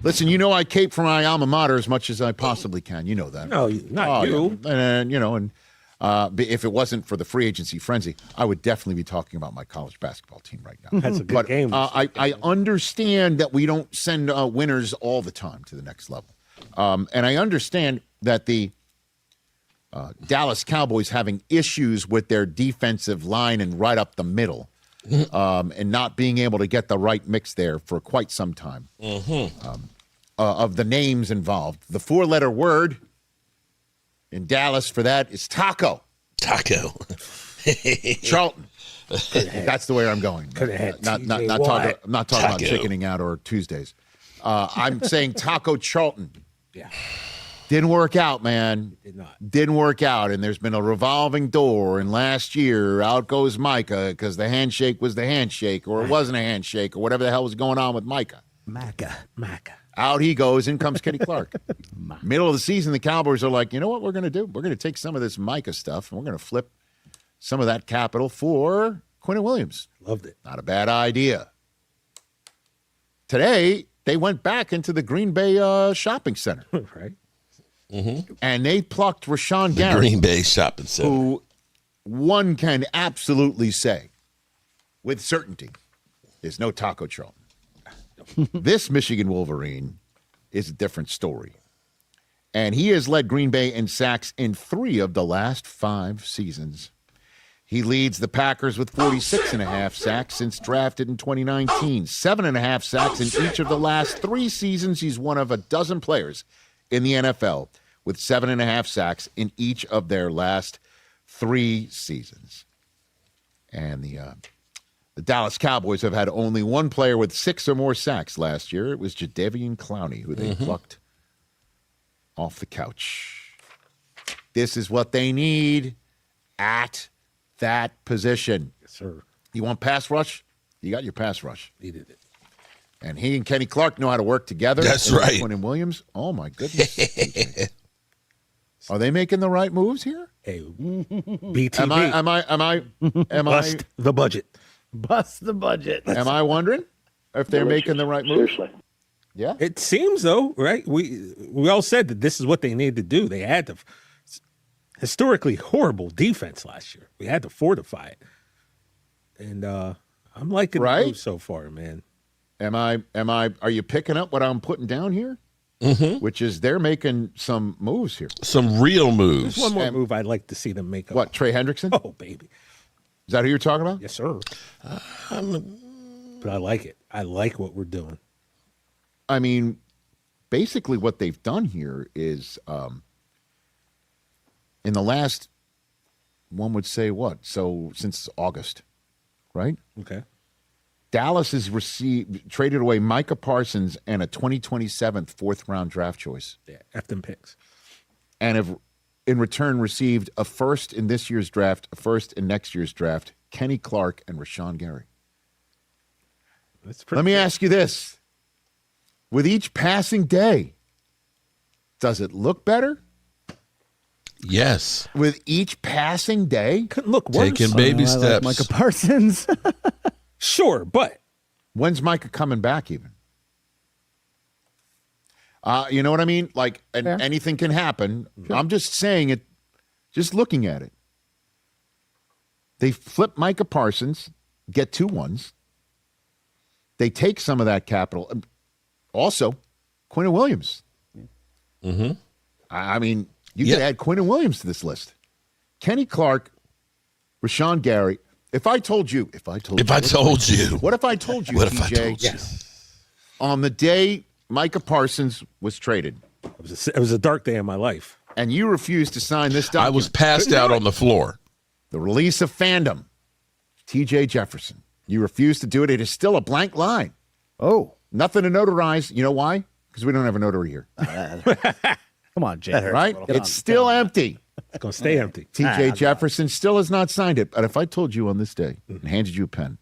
Listen, you know I cape for my alma mater as much as I possibly can. You know that. No, not you. Yeah. And if it wasn't for the free agency frenzy, I would definitely be talking about my college basketball team right now. That's a good game. I understand that we don't send winners all the time to the next level. And I understand that the Dallas Cowboys having issues with their defensive line and right up the middle and not being able to get the right mix there for quite some time of the names involved. The four-letter word in Dallas for that is taco. Taco. Charlton. That's the way I'm going. I'm not talking about chickening out or Tuesdays. I'm saying taco Charlton. Yeah. Didn't work out, man. Did not. Didn't work out. And there's been a revolving door. And last year, out goes Micah because the handshake was the handshake, or it wasn't a handshake, or whatever the hell was going on with Micah. Micah. Out he goes. In comes Kenny Clark. Middle of the season, the Cowboys are like, you know what we're going to do? We're going to take some of this Micah stuff, and we're going to flip some of that capital for Quinnen Williams. Loved it. Not a bad idea. Today, they went back into the Green Bay shopping center. Right. Mm-hmm. And they plucked Rashan Gary. Green Bay shopping center. Who one can absolutely say with certainty is no Taco Charlton. This Michigan Wolverine is a different story. And he has led Green Bay in sacks in 3 of the last 5 seasons. He leads the Packers with 46.5 sacks since drafted in 2019. 7.5 sacks in each of the last 3 seasons. He's one of a dozen players in the NFL with 7.5 sacks in each of their last 3 seasons. And the Dallas Cowboys have had only one player with 6 or more sacks last year. It was Jadeveon Clowney, who they plucked off the couch. This is what they need at that position. Yes, sir. You want pass rush? You got your pass rush. Needed it. And he and Kenny Clark know how to work together. That's right. Quinnen Williams. Oh, my goodness. Are they making the right moves here? Hey, BTV. Bust the budget. Bust the budget. Am I wondering if they're making the right moves? Seriously. Yeah. It seems though, right? We all said that this is what they needed to do. They had to historically horrible defense last year. We had to fortify it. And I'm liking the move so far, man. Are you picking up what I'm putting down here? Which is they're making some moves here. Some real moves. There's one more move I'd like to see them make. What, Trey Hendrickson? Oh, baby. Is that who you're talking about? Yes, sir. But I like it. I like what we're doing. I mean, basically what they've done here is in the last, one would say what? So since August, right? Okay. Dallas has traded away Micah Parsons and a 2027 4th-round draft choice. Yeah, F them picks. And have, in return, received a first in this year's draft, a first in next year's draft, Kenny Clark and Rashan Gary. Let me ask you this. With each passing day, does it look better? Yes. With each passing day? Couldn't look worse. Taking baby steps. Like Micah Parsons. Sure, but when's Micah coming back even? You know what I mean? Like, anything can happen. Sure. I'm just saying it, just looking at it. They flip Micah Parsons, get 2 ones. They take some of that capital. Also, Quinnen Williams. Mm-hmm. I mean, you could add Quinnen Williams to this list. Kenny Clark, Rashan Gary. What if I told you, TJ, yes, on the day Micah Parsons was traded, it was a dark day in my life, and you refused to sign this document. I was passed out on the floor. The release of fandom, TJ Jefferson. You refused to do it. It is still a blank line. Oh. Nothing to notarize. You know why? Because we don't have a notary here. Come on, Jay. Right? It's still empty. It's going to stay empty. TJ Jefferson still has not signed it. But if I told you on this day and handed you a pen,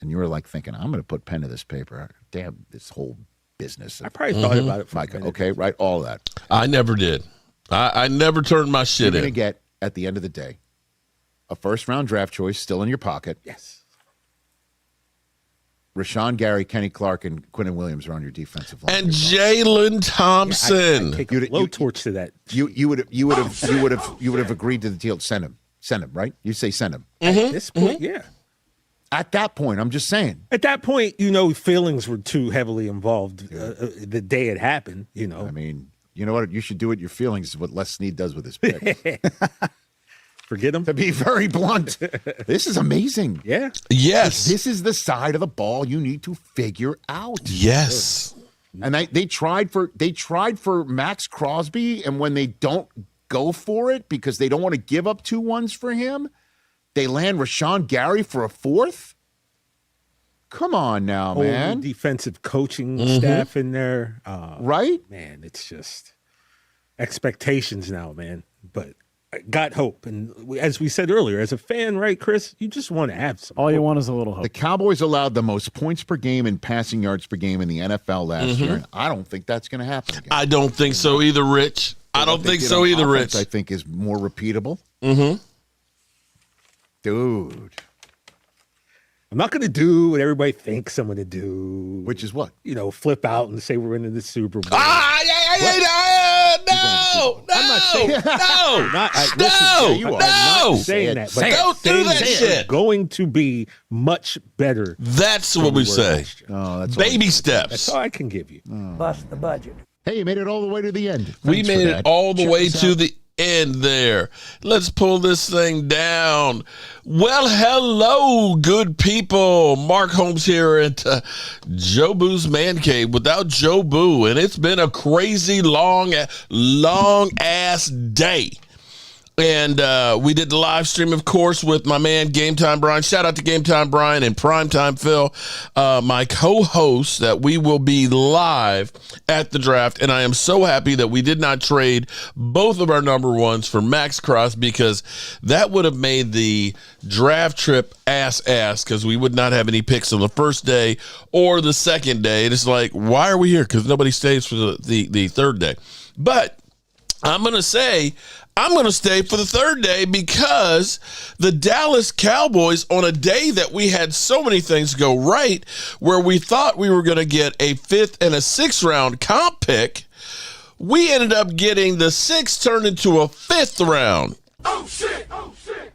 and you were like thinking, I'm going to put pen to this paper. Damn, this whole business. I probably thought about it for Micah, okay, right? All of that. I never did. I never turned my shit in. You're going to get, at the end of the day, a first-round draft choice still in your pocket. Yes. Rashan Gary, Kenny Clark, and Quinton Williams are on your defensive line. And Jalen Thompson. I take You'd- a blowtorch to that. You would have agreed to the deal. Send him, right? You say send him. At this point, yeah. At that point, I'm just saying. At that point, feelings were too heavily involved the day it happened. I mean, you know what? You should do it. Your feelings is what Les Snead does with his picks. Forget them. To be very blunt, this is amazing. Yeah. Yes. This is the side of the ball you need to figure out. Yes. And they tried for Max Crosby, and when they don't go for it because they don't want to give up 2 1s for him, they land Rashan Gary for a 4th. Come on now, Whole man. defensive coaching staff in there. Right? Man, it's just expectations now, man. But I got hope. And as we said earlier, as a fan, right, Chris, you just want to have some All hope. you want is a little hope. The Cowboys allowed the most points per game and passing yards per game in the NFL last year. And I don't think that's going to happen again. I don't think so either, Rich. I don't What they think did so on either, offense, Rich. I think is more repeatable. Dude. I'm not going to do what everybody thinks I'm going to do. Which is what? Flip out and say we're into the Super Bowl. No. I'm not saying No. listen, you are. I'm No. not saying that. But Say it. Don't do saying that it's shit. going to be much better. That's what we than were say. last year. Oh, that's all. Baby That's steps. all I can give you. Bust the budget. Hey, you made it all the way to the end. We Thanks for made that. it all the Check way us to out. the end there. Let's pull this thing down. Well, hello, good people. Mark Holmes here at Joe Boo's Man Cave without Joe Boo. And it's been a crazy, long ass day. And we did the live stream, of course, with my man Game Time Brian. Shout out to Game Time Brian and Primetime Phil, my co-hosts, that we will be live at the draft. And I am so happy that we did not trade both of our number ones for Max Crosby, because that would have made the draft trip ass because we would not have any picks on the first day or the second day. And it's like, why are we here? Because nobody stays for the third day. But I'm going to say I'm going to stay for the third day, because the Dallas Cowboys, on a day that we had so many things go right, where we thought we were going to get a 5th and a 6th round comp pick, we ended up getting the 6th turned into a 5th round. Oh, shit.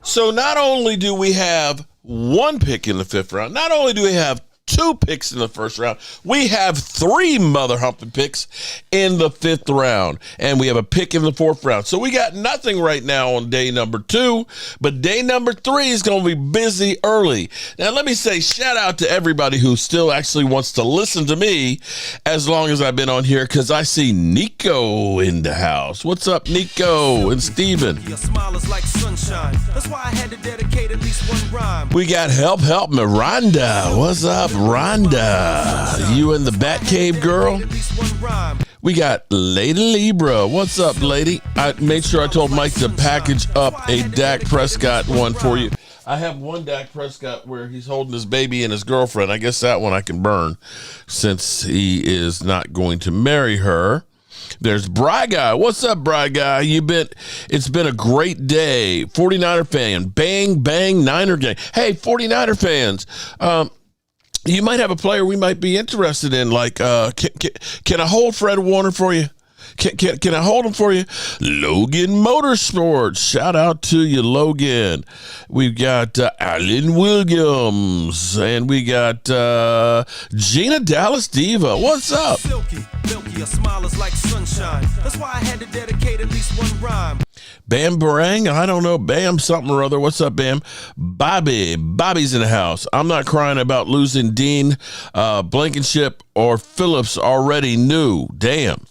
So not only do we have 1 pick in the 5th round, not only do we have 2 picks in the 1st round, we have 3 mother humping picks in the 5th round, and we have a pick in the 4th round. So we got nothing right now on day number 2, but day number 3 is going to be busy early. Now, let me say shout out to everybody who still actually wants to listen to me as long as I've been on here, because I see Nico in the house. What's up, Nico and Steven? Your smile is like sunshine. That's why I had to dedicate at least one rhyme. We got Help Miranda. What's up, Rhonda? You in the Batcave, girl? At least one rhyme. We got Lady Libra. What's up, lady? I made sure I told Mike to package up a Dak Prescott one for you. I have one Dak Prescott where he's holding his baby and his girlfriend. I guess that one I can burn, since he is not going to marry her. There's Bry Guy. What's up, Bry Guy? It's been a great day. 49er fan. Bang, bang, Niner gang. Hey, 49er fans. You might have a player we might be interested in. Like, can I hold Fred Warner for you? Can I hold him for you? Logan Motorsports. Shout out to you, Logan. We've got Alan Williams, and we got Gina Dallas Diva. What's up? Silky, milky, your smile is like sunshine. That's why I had to dedicate at least one rhyme. Bam Barang, I don't know, Bam something or other. What's up, Bam? Bobby's in the house. I'm not crying about losing Dean, Blankenship, or Phillips. Already knew. Damn.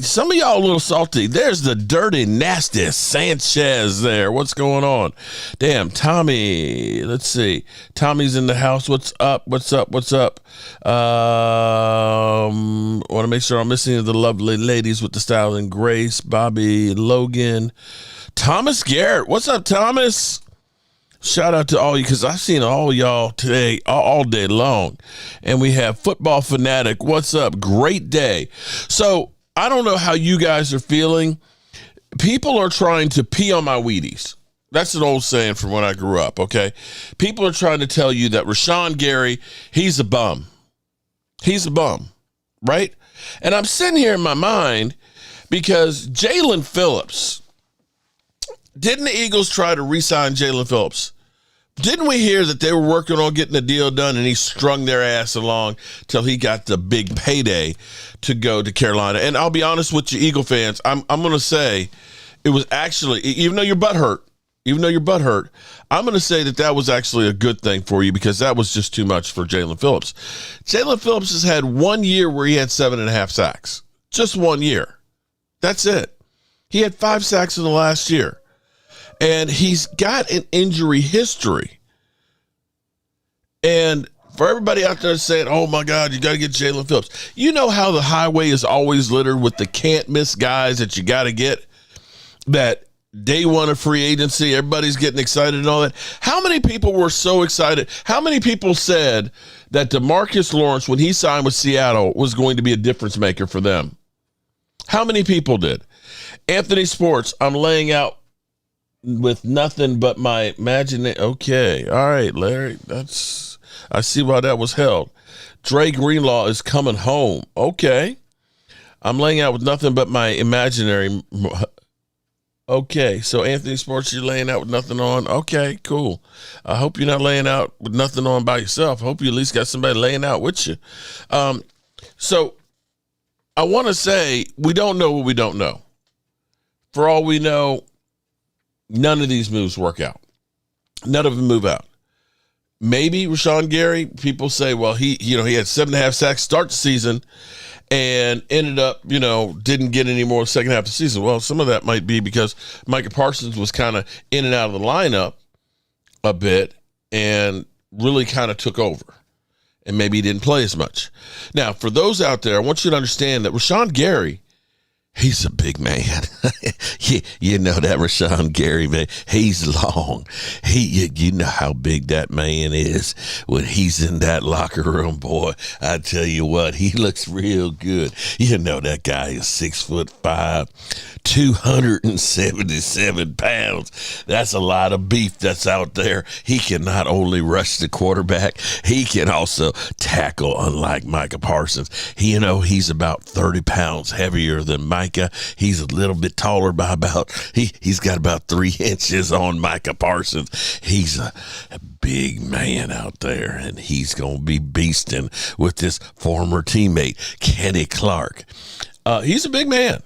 Some of y'all a little salty. There's the dirty, nasty Sanchez there. What's going on? Damn, Tommy. Let's see. Tommy's in the house. What's up? Want to make sure I'm missing the lovely ladies with the style and grace. Bobby, Logan, Thomas Garrett. What's up, Thomas? Shout out to all you, because I've seen all y'all today, all day long. And we have Football Fanatic. What's up? Great day. So, I don't know how you guys are feeling. People are trying to pee on my Wheaties. That's an old saying from when I grew up, okay? People are trying to tell you that Rashan Gary, he's a bum. He's a bum, right? And I'm sitting here in my mind because Jalen Phillips, didn't the Eagles try to re-sign Jalen Phillips? Didn't we hear that they were working on getting a deal done and he strung their ass along till he got the big payday to go to Carolina? And I'll be honest with you, Eagle fans, I'm going to say it was actually, even though your butt hurt, I'm going to say that was actually a good thing for you because that was just too much for Jalen Phillips. Jalen Phillips has had 1 year where he had 7.5 sacks. Just 1 year. That's it. He had 5 sacks in the last year. And he's got an injury history. And for everybody out there saying, oh, my God, you got to get Jalen Phillips. You know how the highway is always littered with the can't-miss guys that you got to get? That day one of free agency, everybody's getting excited and all that. How many people were so excited? How many people said that DeMarcus Lawrence, when he signed with Seattle, was going to be a difference maker for them? How many people did? Anthony Sports, I'm laying out with nothing but my imagination. Okay. All right, Larry. I see why that was held. Dre Greenlaw is coming home. Okay. I'm laying out with nothing but my imaginary. Okay. So Anthony Sports, you're laying out with nothing on. Okay, cool. I hope you're not laying out with nothing on by yourself. I hope you at least got somebody laying out with you. So I want to say we don't know what we don't know. For all we know, none of these moves work out. None of them move out. Maybe Rashan Gary, people say, well, he had 7.5 sacks start the season and ended up, didn't get any more second half of the season. Well, some of that might be because Micah Parsons was kind of in and out of the lineup a bit and really kind of took over. And maybe he didn't play as much. Now, for those out there, I want you to understand that Rashan Gary, he's a big man. you know that Rashan Gary, man. He's long. You know how big that man is when he's in that locker room, boy. I tell you what, he looks real good. You know that guy is 6'5", 277 pounds. That's a lot of beef that's out there. He can not only rush the quarterback, he can also tackle, unlike Micah Parsons. He's about 30 pounds heavier than Micah. He's a little bit taller by he's got about 3 inches on Micah Parsons. He's a big man out there, and he's going to be beasting with this former teammate, Kenny Clark. He's a big man.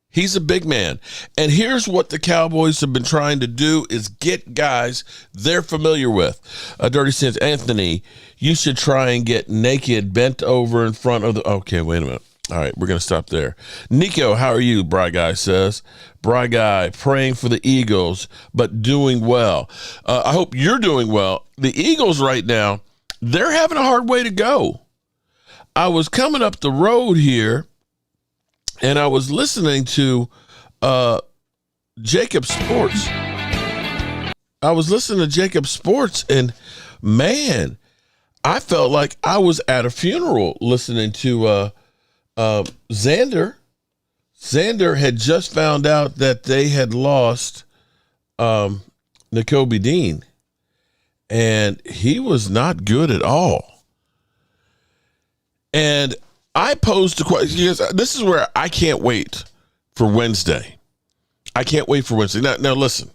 He's a big man. And here's what the Cowboys have been trying to do is get guys they're familiar with. Dirty Sense, Anthony, you should try and get naked, bent over in front of the... Okay, wait a minute. All right, we're going to stop there. Nico, how are you, Bry Guy says. Bry Guy, praying for the Eagles, but doing well. I hope you're doing well. The Eagles right now, they're having a hard way to go. I was coming up the road here, and I was listening to Jacob Sports. And, man, I felt like I was at a funeral listening to Xander had just found out that they had lost Nakobe Dean, and he was not good at all. And I posed the question. This is where I can't wait for Wednesday. Now listen,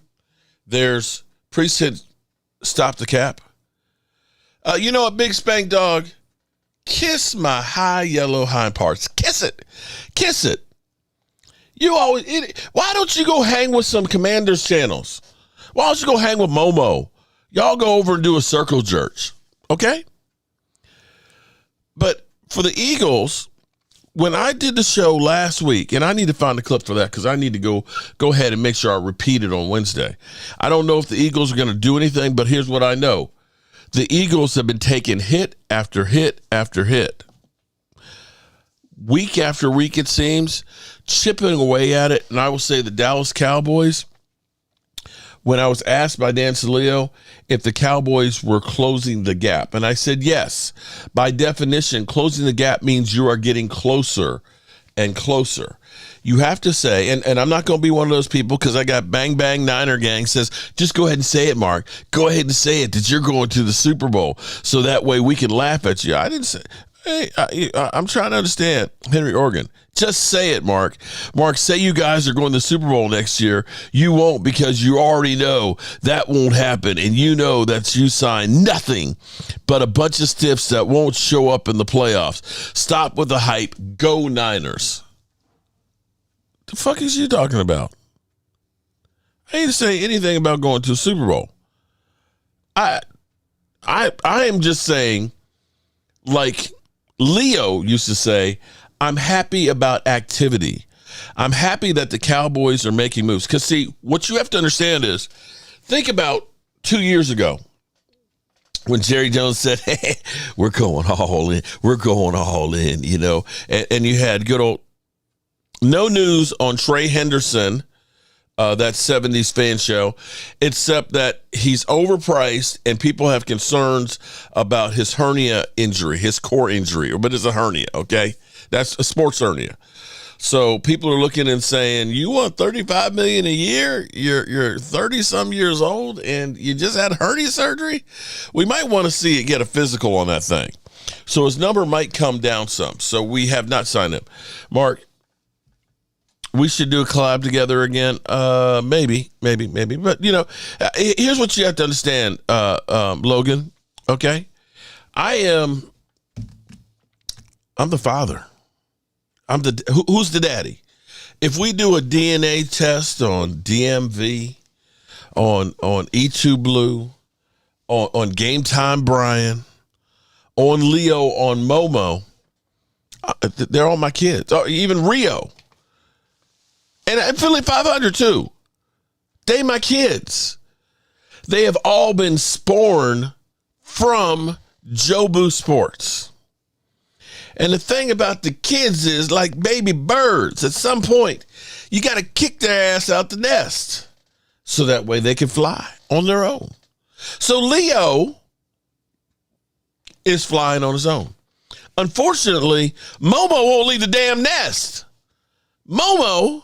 there's Priest had stopped the cap. You know what, Big Spank Dog? Kiss my high yellow hind parts. Kiss it. Why don't you go hang with some Commanders channels? Why don't you go hang with Momo? Y'all go over and do a circle jerk, okay? But for the Eagles, when I did the show last week, and I need to find the clip for that because I need to go ahead and make sure I repeat it on Wednesday. I don't know if the Eagles are going to do anything, but here's what I know. The Eagles have been taking hit after hit after hit. Week after week, it seems, chipping away at it. And I will say the Dallas Cowboys, when I was asked by Dan Saleo if the Cowboys were closing the gap, and I said yes. By definition, closing the gap means you are getting closer and closer. You have to say, and I'm not going to be one of those people because I got Bang Bang Niner Gang says, just go ahead and say it, Mark. Go ahead and say it that you're going to the Super Bowl so that way we can laugh at you. I didn't say, hey, I'm trying to understand, Henry Organ. Just say it, Mark. Mark, say you guys are going to the Super Bowl next year. You won't because you already know that won't happen. And you know that you signed nothing but a bunch of stiffs that won't show up in the playoffs. Stop with the hype. Go Niners. The fuck is you talking about? I ain't say anything about going to a Super Bowl. I am just saying, like Leo used to say, I'm happy about activity. I'm happy that the Cowboys are making moves. Because, see, what you have to understand is, think about 2 years ago when Jerry Jones said, hey, we're going all in. We're going all in, you know. And you had good old no news on Trey Henderson, that 70s fan show, except that he's overpriced and people have concerns about his hernia injury, his core injury, but it's a hernia, okay? That's a sports hernia. So people are looking and saying, you want $35 million a year? You're 30 some years old and you just had hernia surgery? We might want to see it get a physical on that thing. So his number might come down some. So we have not signed him. Mark, we should do a collab together again. Maybe. But, you know, here's what you have to understand, Logan, okay? I'm the father. Who's the daddy? If we do a DNA test on DMV, on E2 Blue, on Game Time Brian, on Leo, on Momo, they're all my kids. Or even Rio. And Philly 500 too. They my kids. They have all been spawned from Jobu Sports. And the thing about the kids is, like baby birds, at some point, you got to kick their ass out the nest so that way they can fly on their own. So Leo is flying on his own. Unfortunately, Momo won't leave the damn nest. Momo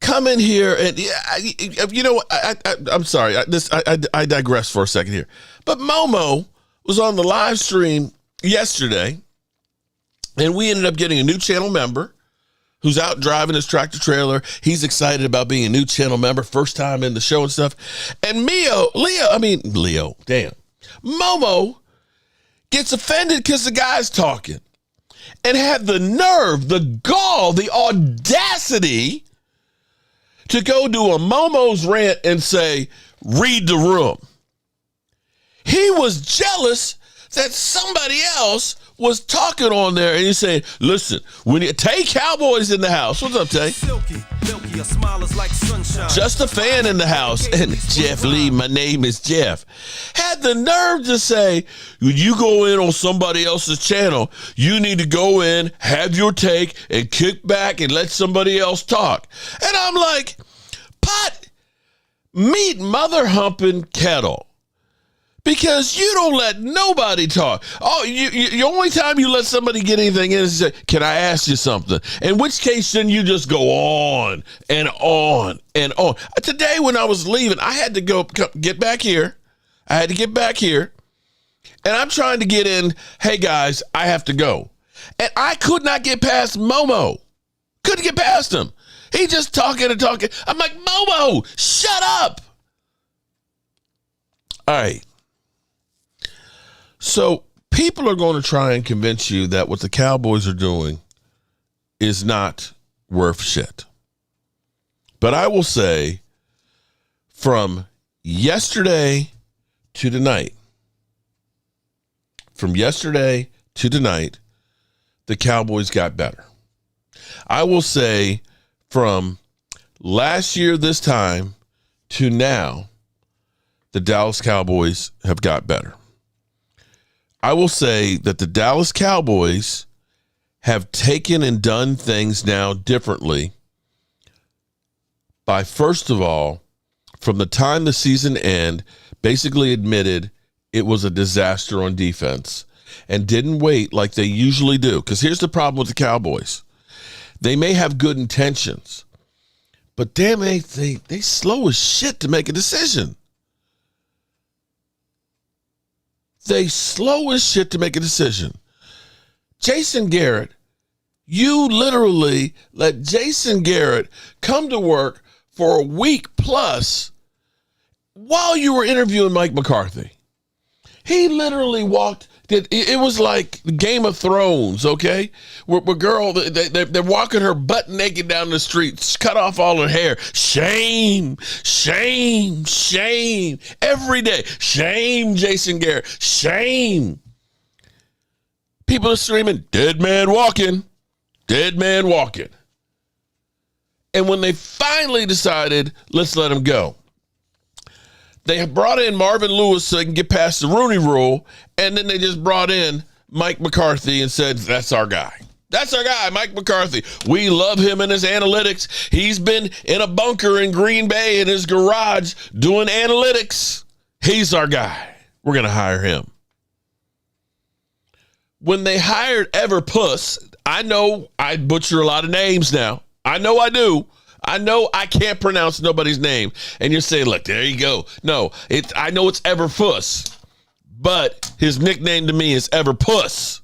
come in here and, you know, I'm sorry. I digress for a second here. But Momo was on the live stream yesterday, and we ended up getting a new channel member who's out driving his tractor trailer. He's excited about being a new channel member, first time in the show and stuff. And Momo gets offended because the guy's talking and had the nerve, the gall, the audacity to go do a Momo's rant and say, read the room. He was jealous that somebody else was talking on there, and he's saying, listen, when you Tay Cowboys in the house. What's up, Tay? Silky, milky, a smile is like sunshine. Just a fan in the house. And Jeff Lee, my name is Jeff, had the nerve to say, when you go in on somebody else's channel, you need to go in, have your take, and kick back and let somebody else talk. And I'm like, pot, meat, mother humping kettle. Because you don't let nobody talk. Oh, the only time you let somebody get anything in is say, can I ask you something? In which case, then you just go on and on and on. Today, when I was leaving, I had to get back here. And I'm trying to get in, hey, guys, I have to go. And I could not get past Momo. Couldn't get past him. He just talking and talking. I'm like, Momo, shut up. All right. So people are going to try and convince you that what the Cowboys are doing is not worth shit. But I will say, from yesterday to tonight, the Cowboys got better. I will say, from last year this time to now, the Dallas Cowboys have got better. I will say that the Dallas Cowboys have taken and done things now differently by, first of all, from the time the season ended, basically admitted it was a disaster on defense and didn't wait like they usually do. Because here's the problem with the Cowboys. They may have good intentions, but damn, they slow as shit to make a decision. They slow as shit to make a decision. Jason Garrett, you literally let Jason Garrett come to work for a week plus while you were interviewing Mike McCarthy. He literally walked. It was like Game of Thrones, okay? Where girl, they're walking her butt naked down the street, cut off all her hair. Shame, shame, shame. Every day. Shame, Jason Garrett. Shame. People are screaming, dead man walking. Dead man walking. And when they finally decided, let's let him go, they brought in Marvin Lewis so they can get past the Rooney Rule, and then they just brought in Mike McCarthy and said, that's our guy. That's our guy, Mike McCarthy. We love him and his analytics. He's been in a bunker in Green Bay in his garage doing analytics. He's our guy. We're going to hire him. When they hired Everpuss, I know I butcher a lot of names now. I know I do. I know I can't pronounce nobody's name. And you're saying, look, there you go. No, I know it's Everpuss, but his nickname to me is Everpuss.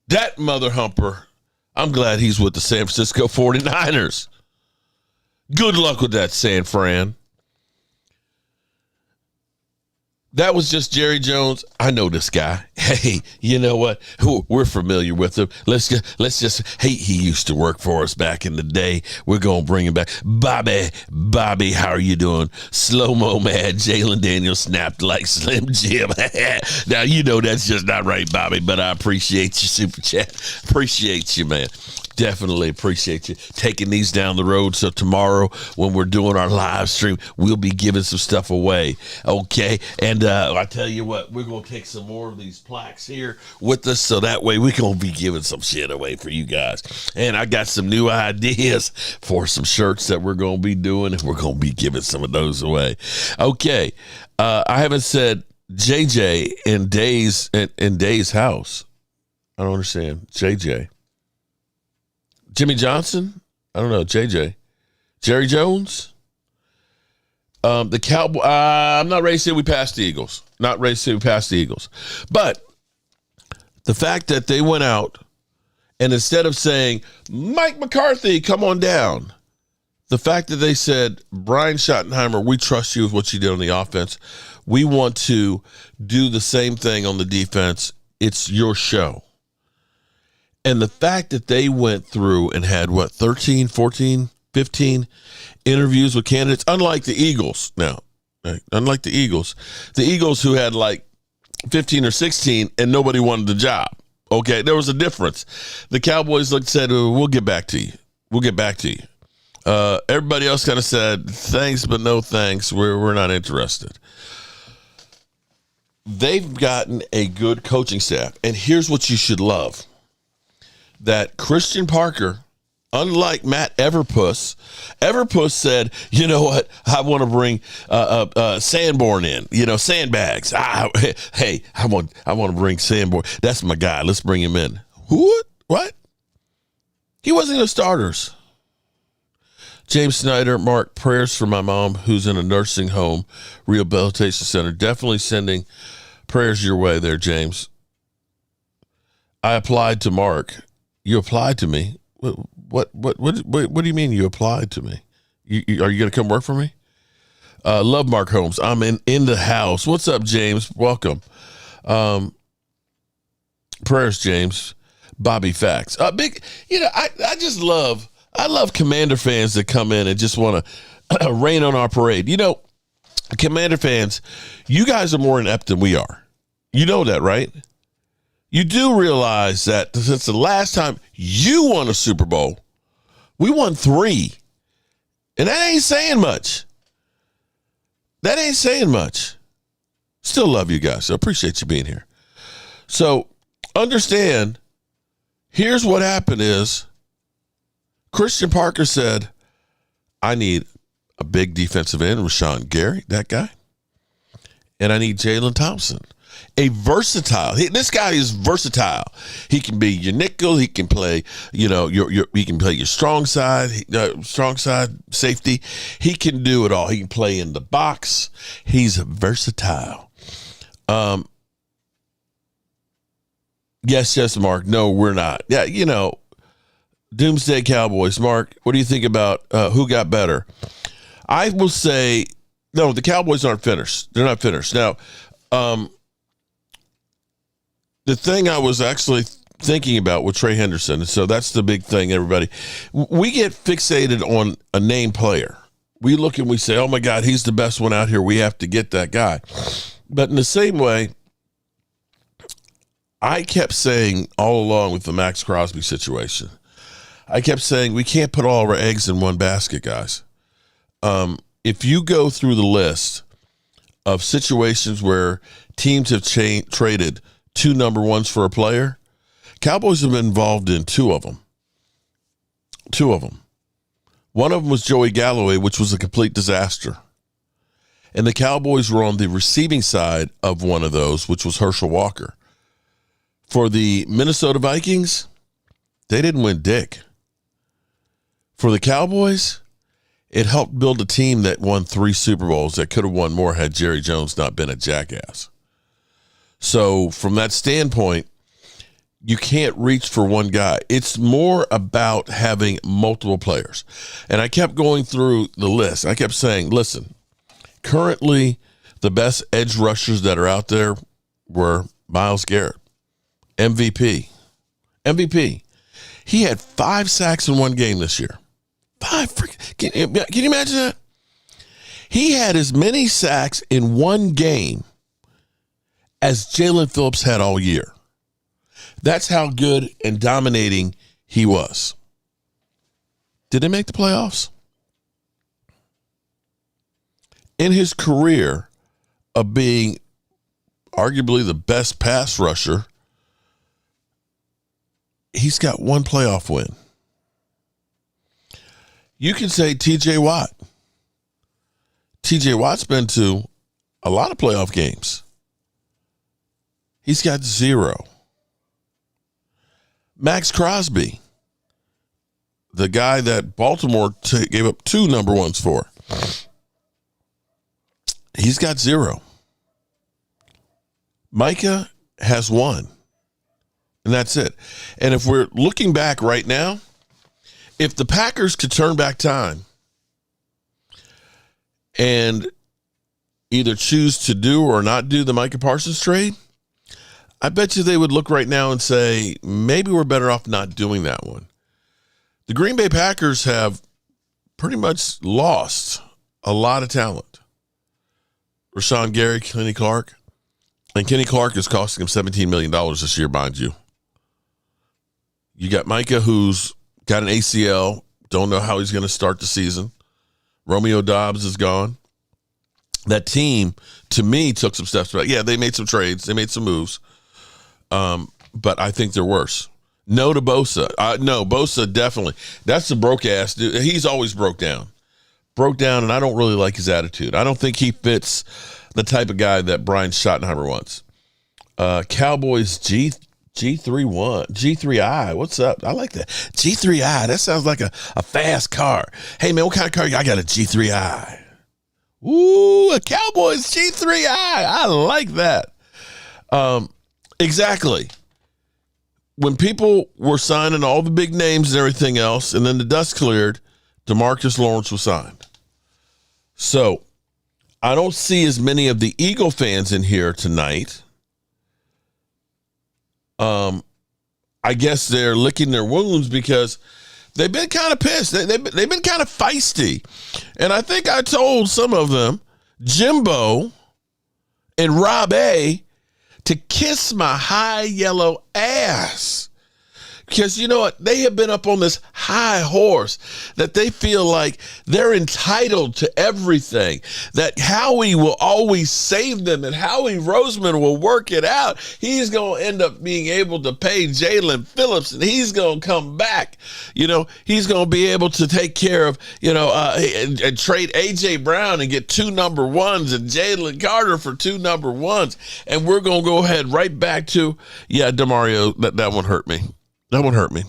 That mother humper, I'm glad he's with the San Francisco 49ers. Good luck with that, San Fran. That was just Jerry Jones. I know this guy. Hey, you know what? We're familiar with him. Let's just. Hey, he used to work for us back in the day. We're gonna bring him back. Bobby, how are you doing? Slow mo mad. Jalen Daniels snapped like Slim Jim. Now you know that's just not right, Bobby. But I appreciate you, super chat. Appreciate you, man. Definitely appreciate you taking these down the road. So tomorrow when we're doing our live stream, we'll be giving some stuff away. Okay. And I tell you what, we're going to take some more of these plaques here with us. So that way we're going to be giving some shit away for you guys. And I got some new ideas for some shirts that we're going to be doing. And we're going to be giving some of those away. Okay. I haven't said JJ in Day's house. I don't understand. JJ. Jimmy Johnson? I don't know. JJ. Jerry Jones? The Cowboys. I'm not ready to say we passed the Eagles. Not ready to say we passed the Eagles. But the fact that they went out and instead of saying, Mike McCarthy, come on down, the fact that they said, Brian Schottenheimer, we trust you with what you did on the offense. We want to do the same thing on the defense. It's your show. And the fact that they went through and had, 13, 14, 15 interviews with candidates, unlike the Eagles now, right? Unlike the Eagles who had like 15 or 16 and nobody wanted the job. Okay, there was a difference. The Cowboys looked and said, we'll get back to you. We'll get back to you. Everybody else kind of said, thanks, but no thanks. We're not interested. They've gotten a good coaching staff. And here's what you should love. That Christian Parker, unlike Matt Everpuss said, you know what, I want to bring Sanborn in, sandbags. Hey, I want to bring Sanborn. That's my guy. Let's bring him in. Who? What? He wasn't in the starters. James Snyder, Mark, prayers for my mom who's in a nursing home rehabilitation center. Definitely sending prayers your way there, James. I applied to Mark. You applied to me. What do you mean you applied to me? Are you going to come work for me? Love Mark Holmes. I'm in the house. What's up, James? Welcome. Prayers, James. Bobby Facts. I love Commander fans that come in and just want to rain on our parade. Commander fans, you guys are more inept than we are. You know that, right? You do realize that since the last time you won a Super Bowl, we won 3. And that ain't saying much. That ain't saying much. Still love you guys. I appreciate you being here. So understand, here's what happened is Christian Parker said, I need a big defensive end, Rashan Gary, that guy. And I need Jalen Thompson. This guy is versatile. He can be your nickel. He can play, he can play your strong side safety. He can do it all. He can play in the box. He's versatile. Yes, Mark. No, we're not. Yeah, Doomsday Cowboys. Mark, what do you think about who got better? I will say, no, the Cowboys aren't finished. They're not finished. Now, the thing I was actually thinking about with Trey Henderson, and so that's the big thing, everybody. We get fixated on a named player. We look and we say, oh, my God, he's the best one out here. We have to get that guy. But in the same way, I kept saying all along with the Max Crosby situation, I kept saying we can't put all of our eggs in one basket, guys. If you go through the list of situations where teams have traded 2 number ones for a player, Cowboys have been involved in 2 of them. 2 of them. One of them was Joey Galloway, which was a complete disaster. And the Cowboys were on the receiving side of one of those, which was Herschel Walker. For the Minnesota Vikings, they didn't win dick. For the Cowboys, it helped build a team that won 3 Super Bowls that could have won more had Jerry Jones not been a jackass. So from that standpoint, you can't reach for one guy. It's more about having multiple players. And I kept going through the list. I kept saying, listen, currently the best edge rushers that are out there were Myles Garrett, MVP. He had 5 sacks in one game this year. 5 can you imagine that? He had as many sacks in one game as Jalen Phillips had all year. That's how good and dominating he was. Did they make the playoffs? In his career of being arguably the best pass rusher, he's got 1 playoff win. You can say T.J. Watt. T.J. Watt's been to a lot of playoff games. He's got 0. Max Crosby, the guy that Baltimore gave up 2 number ones for, he's got 0. Micah has 1. And that's it. And if we're looking back right now, if the Packers could turn back time and either choose to do or not do the Micah Parsons trade, I bet you they would look right now and say, maybe we're better off not doing that one. The Green Bay Packers have pretty much lost a lot of talent. Rashan Gary, Kenny Clark. And Kenny Clark is costing him $17 million this year, mind you. You got Micah, who's got an ACL. Don't know how he's going to start the season. Romeo Doubs is gone. That team, to me, took some steps back. Yeah, they made some trades. They made some moves. But I think they're worse. No to Bosa. No, Bosa definitely. That's the broke ass dude. He's always broke down. And I don't really like his attitude. I don't think he fits the type of guy that Brian Schottenheimer wants. Cowboys G3I. What's up? I like that. G3I. That sounds like a fast car. Hey, man, what kind of car? I got a G3I. Ooh, a Cowboys G3I. I like that. Exactly. When people were signing all the big names and everything else, and then the dust cleared, DeMarcus Lawrence was signed. So I don't see as many of the Eagle fans in here tonight. I guess they're licking their wounds because they've been kind of pissed. They've been kind of feisty. And I think I told some of them, Jimbo and Rob A, to kiss my high yellow ass. Because you know what? They have been up on this high horse that they feel like they're entitled to everything, that Howie will always save them and Howie Roseman will work it out. He's going to end up being able to pay Jalen Phillips and he's going to come back. You know, he's going to be able to take care of, and trade A.J. Brown and get 2 number ones and Jalen Carter for 2 number ones. And we're going to go ahead right back to, DeMario, that one hurt me. That one hurt me.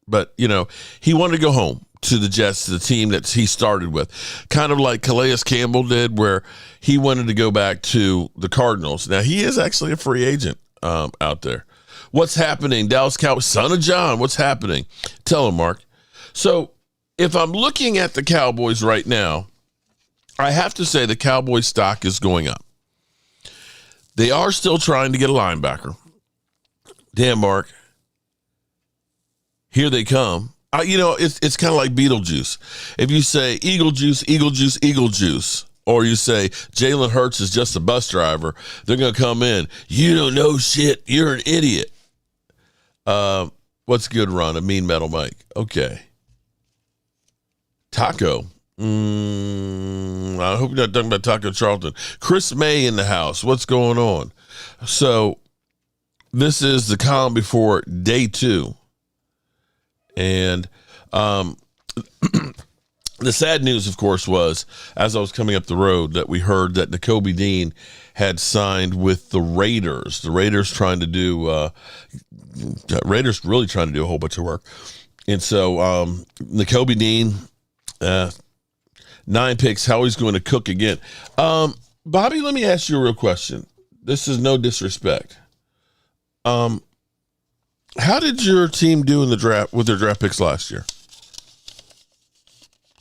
But, he wanted to go home to the Jets, the team that he started with. Kind of like Calais Campbell did, where he wanted to go back to the Cardinals. Now, he is actually a free agent out there. What's happening? Dallas Cowboys, son of John, what's happening? Tell him, Mark. So, if I'm looking at the Cowboys right now, I have to say the Cowboys stock is going up. They are still trying to get a linebacker. Damn, Mark. Here they come. It's kind of like Beetlejuice. If you say Eagle Juice, Eagle Juice, Eagle Juice, or you say Jalen Hurts is just a bus driver, they're going to come in. You don't know shit. You're an idiot. What's good, Ron? A Mean Metal Mike. Okay. Taco. I hope you're not talking about Taco Charlton. Chris May in the house. What's going on? So this is the column before day 2. And the sad news, of course, was as I was coming up the road that we heard that Nakobe Dean had signed with the Raiders. The Raiders really trying to do a whole bunch of work. And so Nakobe Dean, 9 picks, how he's going to cook again. Bobby, let me ask you a real question. This is no disrespect. How did your team do in the draft with their draft picks last year?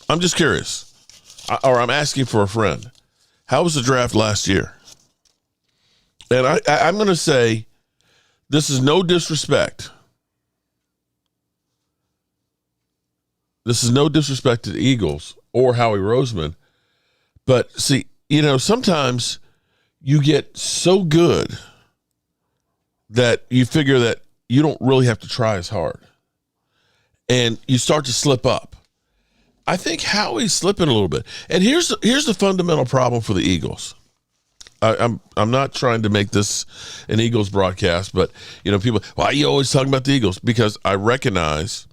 I'm just curious. I'm asking for a friend. How was the draft last year? And I'm going to say this is no disrespect. This is no disrespect to the Eagles or Howie Roseman. But see, sometimes you get so good that you figure that you don't really have to try as hard. And you start to slip up. I think Howie's slipping a little bit. And here's the fundamental problem for the Eagles. I'm not trying to make this an Eagles broadcast, but people, why are you always talking about the Eagles? Because I recognize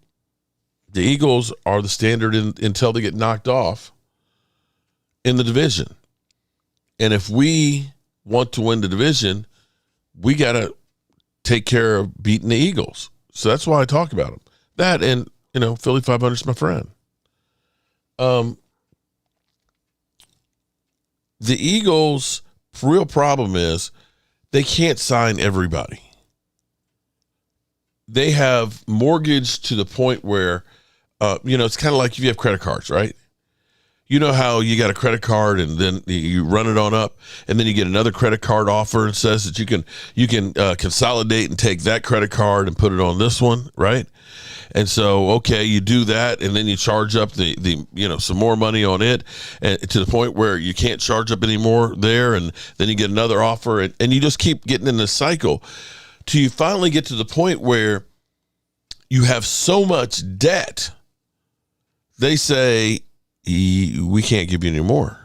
the Eagles are the standard until they get knocked off in the division. And if we want to win the division, we got to take care of beating the Eagles. So that's why I talk about them. That and, Philly 500 is my friend. The Eagles' real problem is they can't sign everybody. They have mortgaged to the point where, it's kind of like if you have credit cards, right? You know how you got a credit card and then you run it on up and then you get another credit card offer and says that you can consolidate and take that credit card and put it on this one, right? And so, okay, you do that and then you charge up the some more money on it and to the point where you can't charge up anymore there, and then you get another offer and you just keep getting in this cycle till you finally get to the point where you have so much debt. They say, we can't give you any more.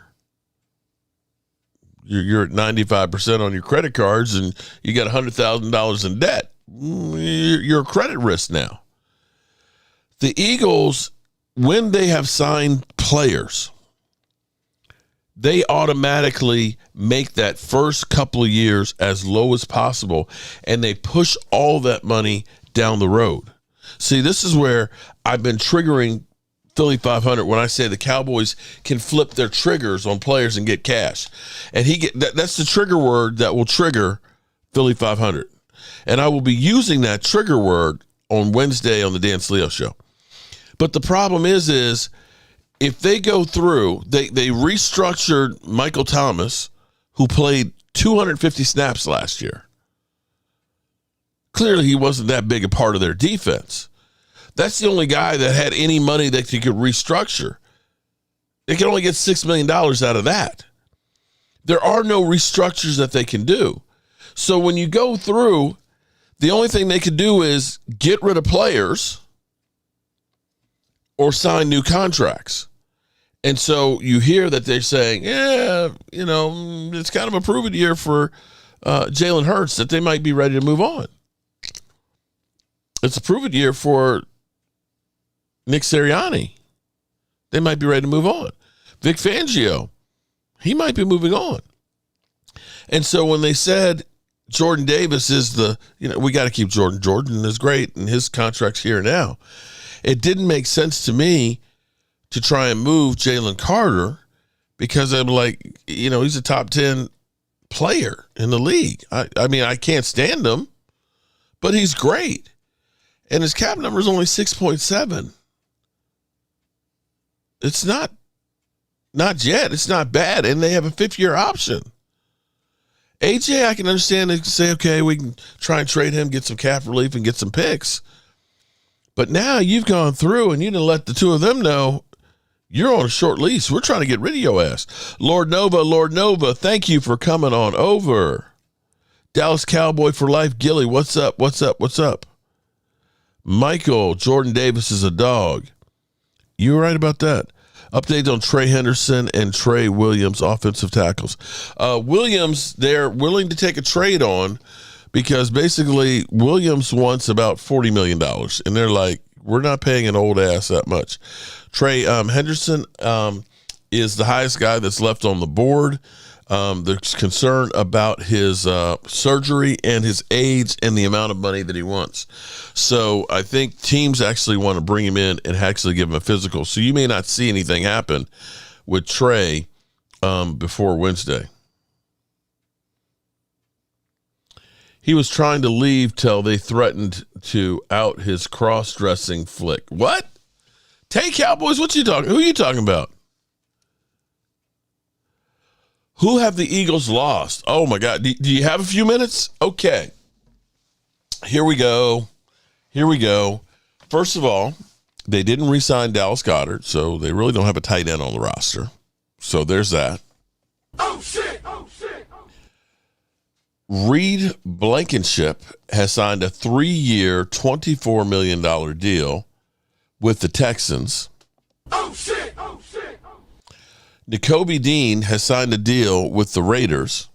You're at 95% on your credit cards and you got $100,000 in debt. You're a credit risk now. The Eagles, when they have signed players, they automatically make that first couple of years as low as possible and they push all that money down the road. See, this is where I've been triggering Philly 500 when I say the Cowboys can flip their triggers on players and get cash. And that's the trigger word that will trigger Philly 500. And I will be using that trigger word on Wednesday on the Dan Sleo Show. But the problem is if they go through, they restructured Michael Thomas, who played 250 snaps last year. Clearly he wasn't that big a part of their defense. That's the only guy that had any money that you could restructure. They can only get $6 million out of that. There are no restructures that they can do. So when you go through, The only thing they could do is get rid of players or sign new contracts. And so you hear that they're saying, yeah, it's kind of a proven year for Jalen Hurts, that they might be ready to move on. It's a proven year for Nick Sirianni. They might be ready to move on. Vic Fangio, he might be moving on. And so when they said Jordan Davis is we got to keep Jordan. Jordan is great, and his contract's here now. It didn't make sense to me to try and move Jalen Carter, because I'm like, he's a top 10 player in the league. I mean, I can't stand him, but he's great. And his cap number is only 6.7. It's not yet. It's not bad. And they have a 5th-year option. AJ, I can understand. They can say, okay, we can try and trade him, get some cap relief, and get some picks. But now you've gone through and you didn't let the two of them know you're on a short lease. We're trying to get rid of your ass. Lord Nova, thank you for coming on over. Dallas Cowboy for life. Gilly, what's up? Michael, Jordan Davis is a dog. You were right about that. Update on Trey Henderson and Trey Williams, offensive tackles. Williams, they're willing to take a trade on, because basically Williams wants about $40 million. And they're like, we're not paying an old ass that much. Trey Henderson is the highest guy that's left on the board. There's concern about his surgery and his age and the amount of money that he wants. So I think teams actually want to bring him in and actually give him a physical. So you may not see anything happen with Trey before Wednesday. He was trying to leave till they threatened to out his cross-dressing flick. What? Tay Cowboys, who are you talking about? Who have the Eagles lost? Oh, my God. Do you have a few minutes? Okay. Here we go. First of all, they didn't re-sign Dallas Goedert, so they really don't have a tight end on the roster. So there's that. Oh, shit. Reed Blankenship has signed a 3-year, $24 million deal with the Texans. Oh, shit. Nakobe Dean has signed a deal with the Raiders.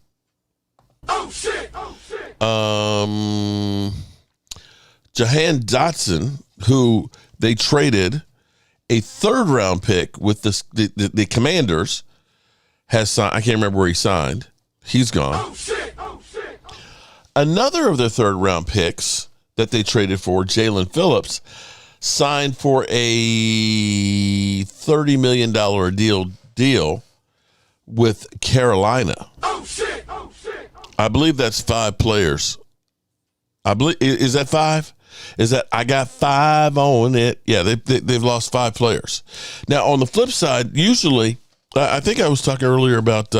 Oh, shit. Jahan Dotson, who they traded a 3rd-round pick with the Commanders, has signed. I can't remember where he signed. He's gone. Oh, shit. Another of their 3rd-round picks that they traded for, Jalen Phillips, signed for a $30 million deal with Carolina. Oh, shit. I believe that's 5 players. Is that 5? I got 5 on it. Yeah, they've lost 5 players. Now, on the flip side, usually, I think I was talking earlier about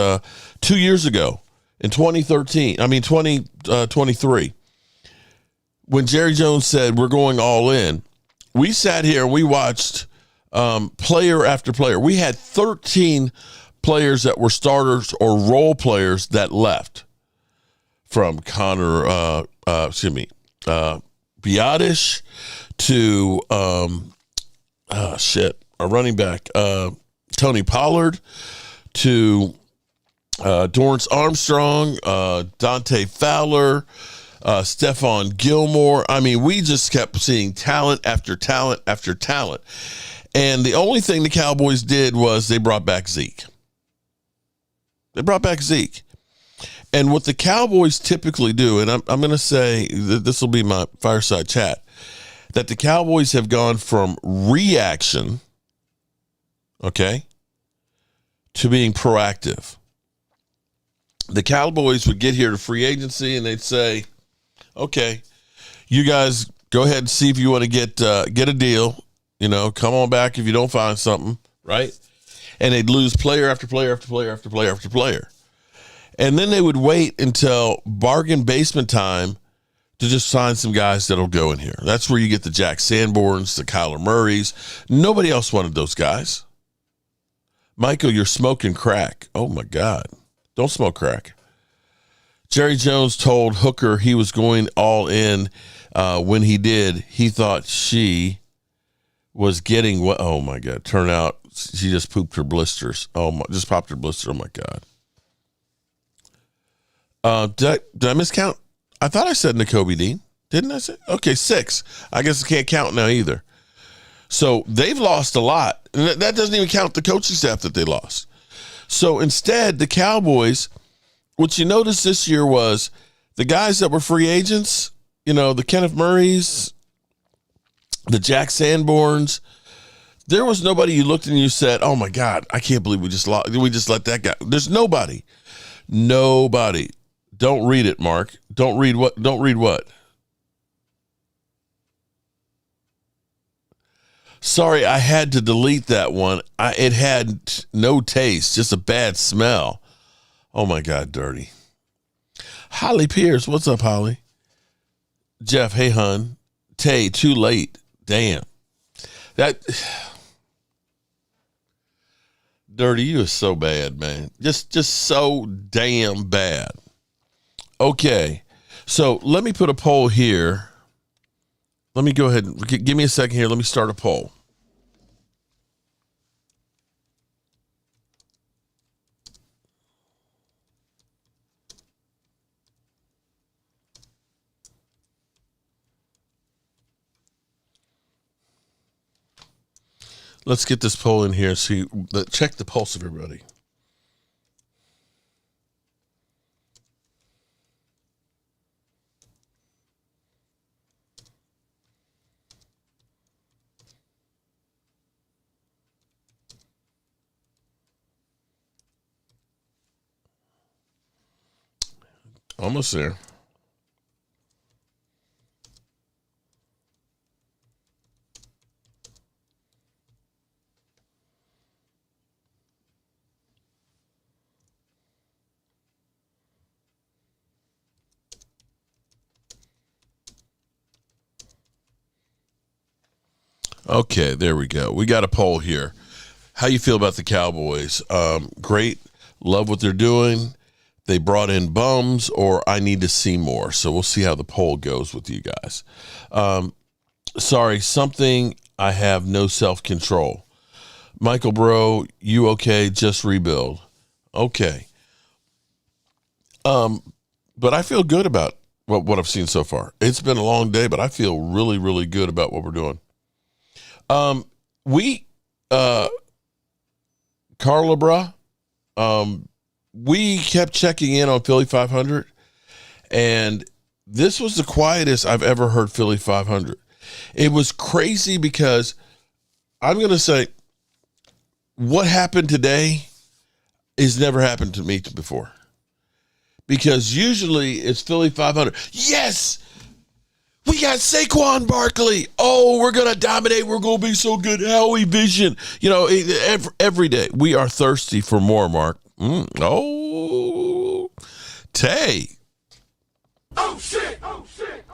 2 years ago in 2023, when Jerry Jones said we're going all in, we sat here and we watched player after player. We had 13 players that were starters or role players that left, from Connor, Biotish to a running back, Tony Pollard, to Dorrance Armstrong, Dante Fowler, Stephon Gilmore. I mean, we just kept seeing talent after talent after talent. And the only thing the Cowboys did was they brought back Zeke. And what the Cowboys typically do, and I'm going to say that this will be my fireside chat, that the Cowboys have gone from reaction, okay, to being proactive. The Cowboys would get here to free agency and they'd say, okay, you guys go ahead and see if you want to get a deal. Come on back if you don't find something, right? And they'd lose player after player after player after player after player. And then they would wait until bargain basement time to just sign some guys that'll go in here. That's where you get the Jack Sanborns, the Kyler Murrays. Nobody else wanted those guys. Michael, you're smoking crack. Oh, my God. Don't smoke crack. Jerry Jones told Hooker he was going all in. When he did, he thought she was getting what? Oh my God! Turn out she just pooped her blisters. Just popped her blister. Oh my God! Did I miscount? I thought I said N'Kobe Dean. Didn't I say? Okay, 6. I guess I can't count now either. So they've lost a lot. And that doesn't even count the coaching staff that they lost. So instead, the Cowboys, what you noticed this year was the guys that were free agents, the Kenneth Murrays, the Jack Sanborns, there was nobody you looked and you said, oh my God, I can't believe we just let that guy. There's nobody. Nobody. Don't read it, Mark. Don't read what? Sorry, I had to delete that one. It had no taste, just a bad smell. Oh my God, dirty. Holly Pierce, what's up, Holly? Jeff, hey, hun. Tay, too late. Damn. That dirty, you is so bad, man. Just so damn bad. Okay, so let me put a poll here. Let me go ahead and give me a second here. Let me start a poll. Let's get this poll in here and check the pulse of everybody. Almost there. Okay, there we go. We got a poll here. How you feel about the Cowboys? Great. Love what they're doing. They brought in bums, or I need to see more. So we'll see how the poll goes with you guys. Sorry, something I have no self-control. Michael Bro, you okay? Just rebuild. Okay. But I feel good about what I've seen so far. It's been a long day, but I feel really, really good about what we're doing. Carla, bruh, we kept checking in on Philly 500, and this was the quietest I've ever heard Philly 500. It was crazy because I'm going to say what happened today has never happened to me before, because usually it's Philly 500. Yes, we got Saquon Barkley. Oh, we're going to dominate. We're going to be so good. Howie Vision. Every day we are thirsty for more, Mark. Oh, Tay. Oh, shit. Oh, shit.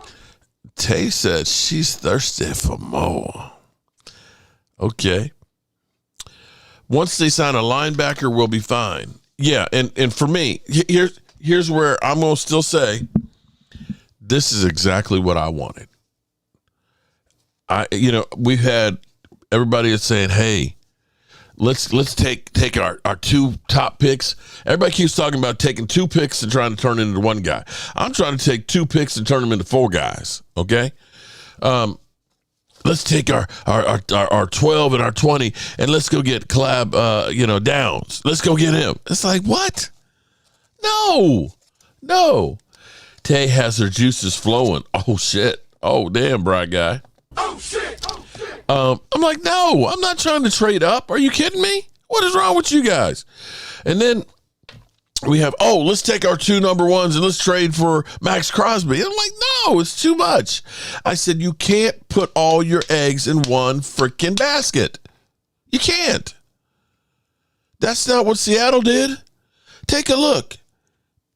Tay said she's thirsty for more. Okay. Once they sign a linebacker, we'll be fine. Yeah, and for me, here's where I'm going to still say this is exactly what I wanted. We've had everybody is saying, hey, let's take our 2 top picks. Everybody keeps talking about taking 2 picks and trying to turn it into 1 guy. I'm trying to take 2 picks and turn them into 4 guys. Okay. Let's take our 12 and our 20 and let's go get Collab, Downs. Let's go get him. It's like, what? No. Tay has her juices flowing. Oh shit. Oh damn, bright guy. Oh, shit. Oh, shit. I'm like, no, I'm not trying to trade up. Are you kidding me? What is wrong with you guys? And then we have, let's take our 2 number 1s and let's trade for Max Crosby. And I'm like, no, it's too much. I said, you can't put all your eggs in one freaking basket. You can't. That's not what Seattle did. Take a look.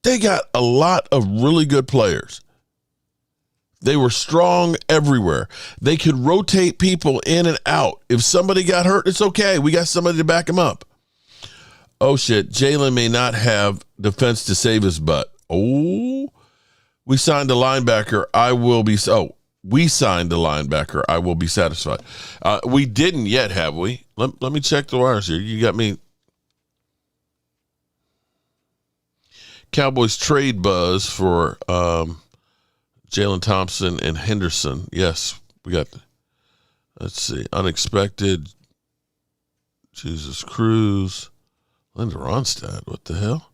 They got a lot of really good players. They were strong everywhere. They could rotate people in and out. If somebody got hurt, it's okay. We got somebody to back them up. Oh, shit. Jalen may not have defense to save his butt. Oh, we signed a linebacker. We signed a linebacker. I will be satisfied. We didn't yet, have we? Let me check the wires here. You got me. Cowboys trade buzz for Jalen Thompson and Henderson. Yes, we got. Let's see. Unexpected. Jesus Cruz. Linda Ronstadt. What the hell?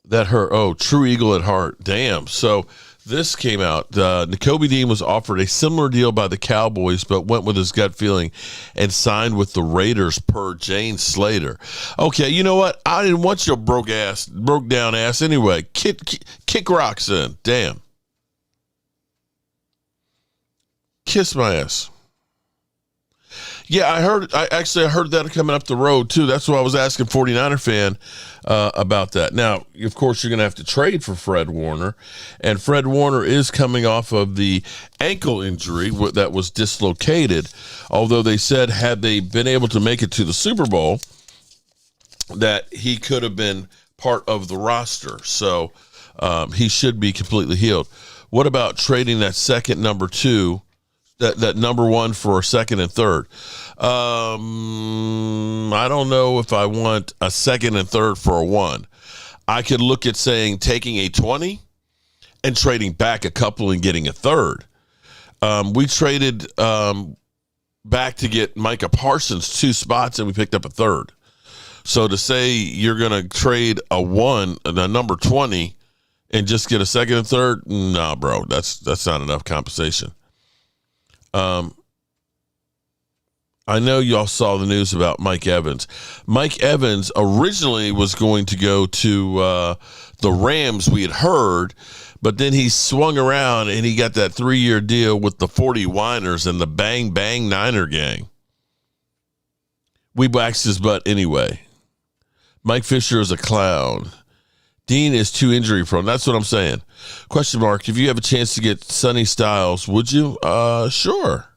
That hurt. Oh, True Eagle at heart. Damn. So this came out. Nakobe Dean was offered a similar deal by the Cowboys, but went with his gut feeling and signed with the Raiders per Jane Slater. Okay, you know what? I didn't want your broke down ass anyway. Kick rocks in. Damn. Kiss my ass. Yeah, I heard that coming up the road, too. That's why I was asking 49er fan about that. Now, of course, you're going to have to trade for Fred Warner, and Fred Warner is coming off of the ankle injury that was dislocated, although they said had they been able to make it to the Super Bowl, that he could have been part of the roster. So he should be completely healed. What about trading that second number 2? That number 1 for a second and third. I don't know if I want a second and third for a 1. I could look at saying taking a 20 and trading back a couple and getting a third. We traded back to get Micah Parsons 2 spots and we picked up a third. So to say you're going to trade a 1, a number 20, and just get a second and third, nah, bro, that's not enough compensation. I know y'all saw the news about Mike Evans. Mike Evans originally was going to go to the Rams, we had heard, but then he swung around and he got that 3-year deal with the 40 Winers and the Bang Bang Niner gang. We waxed his butt anyway. Mike Fisher is a clown. Dean is too injury prone. That's what I'm saying. Question mark. If you have a chance to get Sonny Styles, would you? Sure.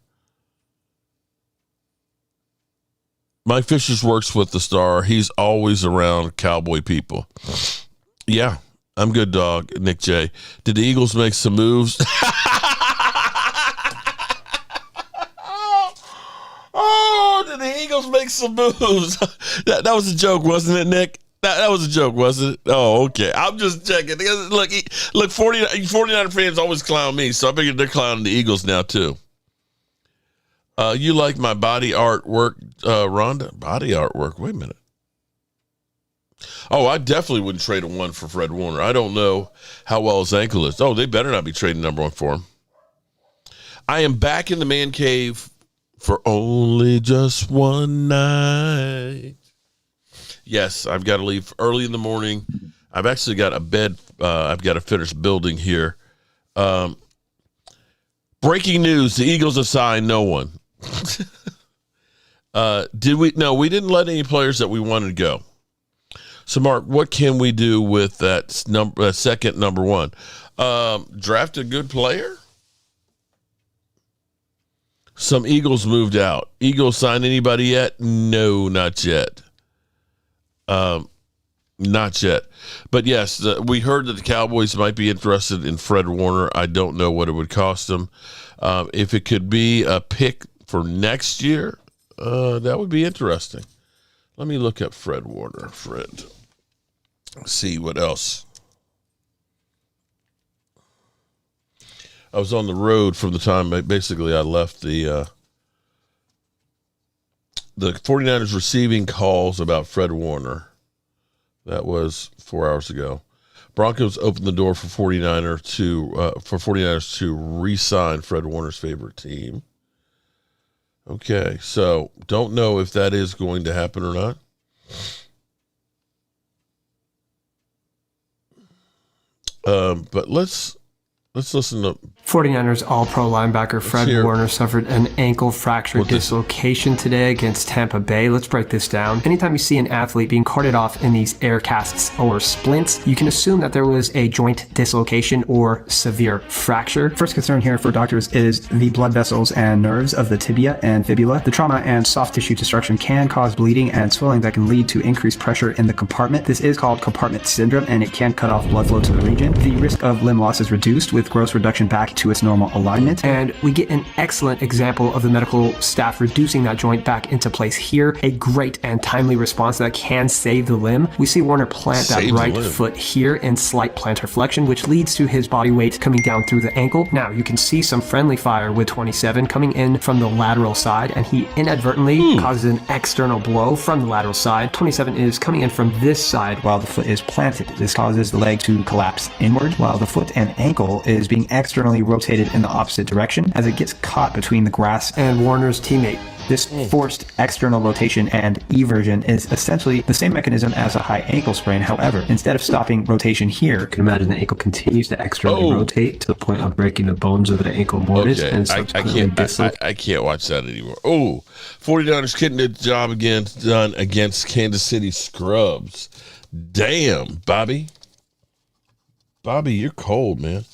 Mike Fisher works with the Star. He's always around Cowboy people. Yeah, I'm good, dog. Nick J. Did the Eagles make some moves? Oh, did the Eagles make some moves? That was a joke, wasn't it, Nick? That was a joke, wasn't it? Oh, okay. I'm just checking. Look, 49er fans always clown me, so I figured they're clowning the Eagles now, too. You like my body artwork, Rhonda? Body artwork? Wait a minute. Oh, I definitely wouldn't trade a 1 for Fred Warner. I don't know how well his ankle is. Oh, they better not be trading number 1 for him. I am back in the man cave for only just one night. Yes, I've got to leave early in the morning. I've actually got a bed I've got to finish building here. Breaking news, the Eagles have signed no one. Did we? No, we didn't let any players that we wanted go. So, Mark, what can we do with that second number 1? Draft a good player? Some Eagles moved out. Eagles signed anybody yet? No, not yet. Not yet. But yes, we heard that the Cowboys might be interested in Fred Warner. I don't know what it would cost them. If it could be a pick for next year, that would be interesting. Let me look up Fred Warner. Fred. See what else. I was on the road from the time basically I left the 49ers receiving calls about Fred Warner. That was 4 hours ago. Broncos opened the door for 49ers to re-sign Fred Warner's favorite team. Okay, so don't know if that is going to happen or not. But let's listen to 49ers All-Pro linebacker Fred hear it. Warner suffered an ankle fracture dislocation today against Tampa Bay. Let's break this down. Anytime you see an athlete being carted off in these air casts or splints, you can assume that there was a joint dislocation or severe fracture. First concern here for doctors is the blood vessels and nerves of the tibia and fibula. The trauma and soft tissue destruction can cause bleeding and swelling that can lead to increased pressure in the compartment. This is called compartment syndrome, and it can cut off blood flow to the region. The risk of limb loss is reduced with gross reduction back to its normal alignment. And we get an excellent example of the medical staff reducing that joint back into place here. A great and timely response that can save the limb. We see Warner plant Save that the right limb. foot here in slight plantar flexion, which leads to his body weight coming down through the ankle. Now you can see some friendly fire with 27 coming in from the lateral side, and he inadvertently causes an external blow from the lateral side. 27 is coming in from this side While the foot is planted, this causes the leg to collapse inward, while the foot and ankle is being externally rotated in the opposite direction as it gets caught between the grass. and Warner's teammate. This forced external rotation and eversion is essentially the same mechanism as a high ankle sprain. However, instead of stopping rotation here, You can imagine the ankle continues to externally rotate to the point of breaking the bones of the ankle mortise Okay, and I subsequently can't. dislocate. I can't watch that anymore. Oh, 49ers getting the job again done against Kansas City Scrubs. Damn, Bobby. Bobby, you're cold, man.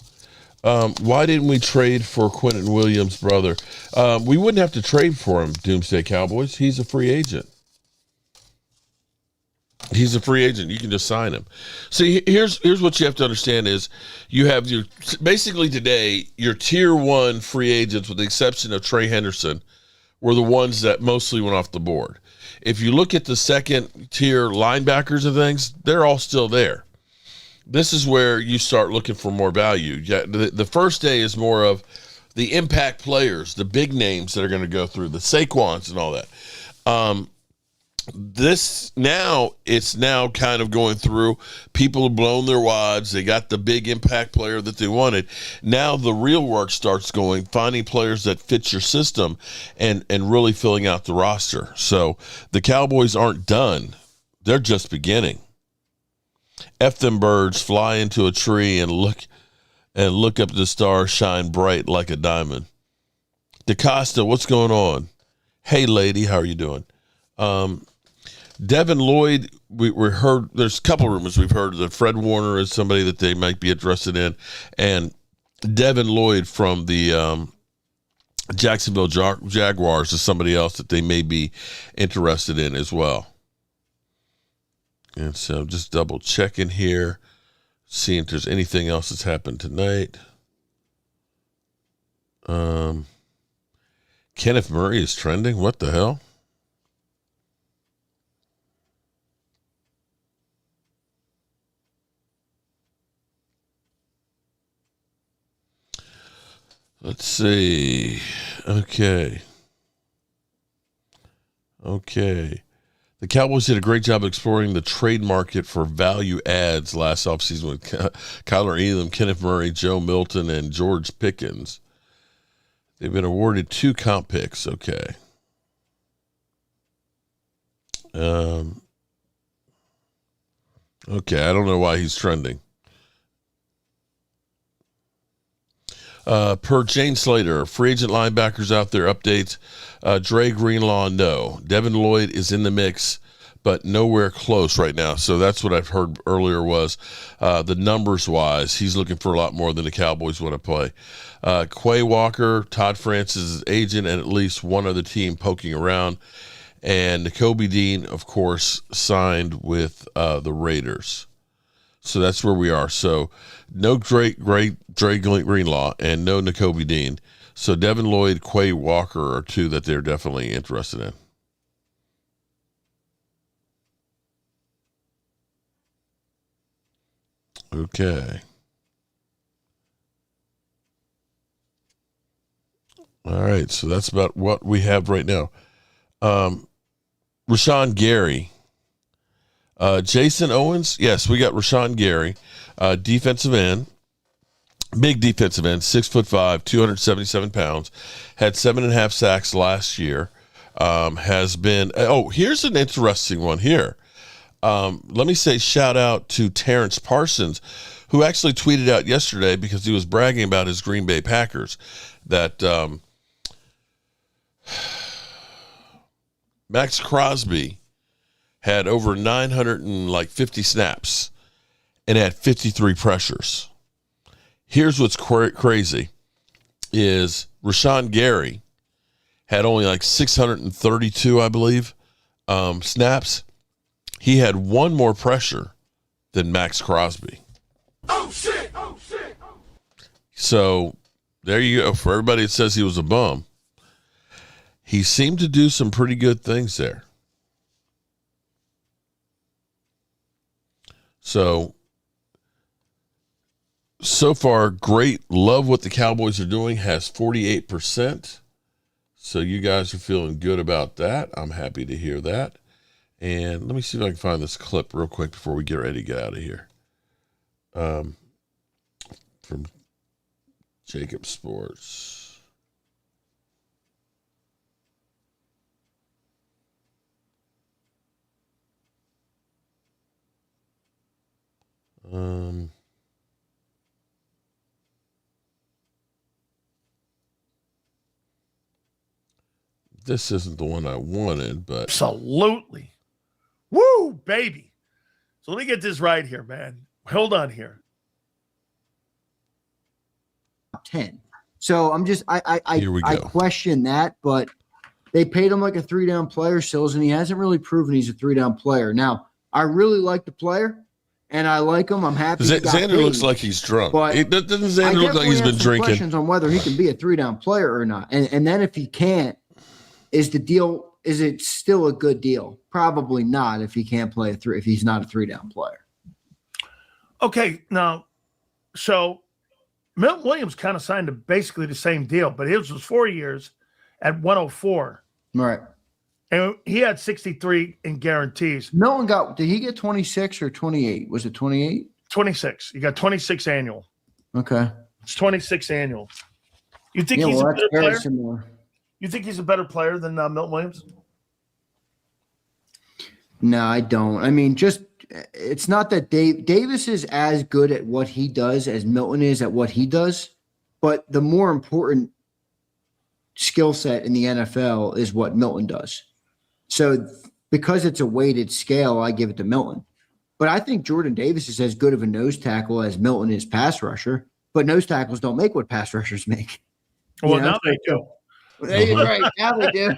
Why didn't we trade for Quentin Williams' brother? We wouldn't have to trade for him, Doomsday Cowboys. He's a free agent. He's a free agent. You can just sign him. See, here's what you have to understand is you have your basically today your tier 1 free agents, with the exception of Trey Henderson, were the ones that mostly went off the board. If you look at the second tier linebackers and things, they're all still there. This is where you start looking for more value. Yeah, the first day is more of the impact players, the big names that are going to go through, the Saquons and all that. It's now kind of going through. People have blown their wads. They got the big impact player that they wanted. Now the real work starts going, finding players that fit your system and really filling out the roster. So the Cowboys aren't done. They're just beginning. F them birds, fly into a tree and look up at the stars shine bright like a diamond. DaCosta, what's going on? Hey, lady, how are you doing? Devin Lloyd, we heard, there's a couple rumors we've heard that Fred Warner is somebody that they might be interested in, and Devin Lloyd from the Jacksonville Jaguars is somebody else that they may be interested in as well. And so just double checking here, seeing if there's anything else that's happened tonight. Kenneth Murray is trending. What the hell? Let's see. Okay. The Cowboys did a great job exploring the trade market for value adds last offseason with Kyler Elam, Kenneth Murray, Joe Milton, and George Pickens. They've been awarded 2 comp picks. Okay. Okay, I don't know why he's trending. Per Jane Slater, free agent linebackers out there, updates. Dre Greenlaw, no. Devin Lloyd is in the mix, but nowhere close right now. So that's what I've heard earlier was the numbers-wise, he's looking for a lot more than the Cowboys want to play. Quay Walker, Todd Francis' agent, and at least one other team poking around. And Nakobe Dean, of course, signed with the Raiders. So that's where we are. So no Dre Greenlaw and no Nakobe Dean. So Devin Lloyd, Quay Walker are 2 that they're definitely interested in. Okay. All right. So that's about what we have right now. Rashan Gary. Jason Owens, yes, we got Rashan Gary, defensive end, big defensive end, 6'5", 277 pounds, had 7.5 sacks last year. Has been. Here's an interesting one here. Let me say shout out to Terrence Parsons, who actually tweeted out yesterday because he was bragging about his Green Bay Packers that Max Crosby had over 950 snaps and had 53 pressures. Here's what's crazy is Rashan Gary had only like 632, I believe, snaps. He had one more pressure than Max Crosby. Oh shit! Oh shit! So there you go. For everybody that says he was a bum, he seemed to do some pretty good things there. So far, great. Love what the Cowboys are doing. Has 48%. So you guys are feeling good about that. I'm happy to hear that. And let me see if I can find this clip real quick before we get ready to get out of here. From Jacob Sports. This isn't the one I wanted, but Absolutely. Woo, baby. So let me get this right here, man. Hold on here. 10. So I'm just Here we I go. question that, but they paid him like a 3-down player, Sills, and he hasn't really proven he's a 3-down player. Now, I really like the player, and I like him. I'm happy. he got Xander paid, looks like he's drunk. but Doesn't I Xander look like definitely he's have been some drinking? questions on whether he can be a 3-down player or not. And then if he can't, is it still a good deal? Probably not if he can't play if he's not a 3-down player. Okay, now, so Milton Williams kind of signed basically the same deal, but his was 4 years at 104. Right. And he had 63 in guarantees. Milton did he get 26 or 28? Was it 28? 26. You got 26 annual. Okay. It's 26 annual. You think Yeah, he's a well, better that's very player? similar. You think he's a better player than Milton Williams? No, I don't. I mean, it's not that Davis is as good at what he does as Milton is at what he does, but the more important skill set in the NFL is what Milton does. So because it's a weighted scale, I give it to Milton. But I think Jordan Davis is as good of a nose tackle as Milton is pass rusher, but nose tackles don't make what pass rushers make. Well, now they do. Right. Now they do.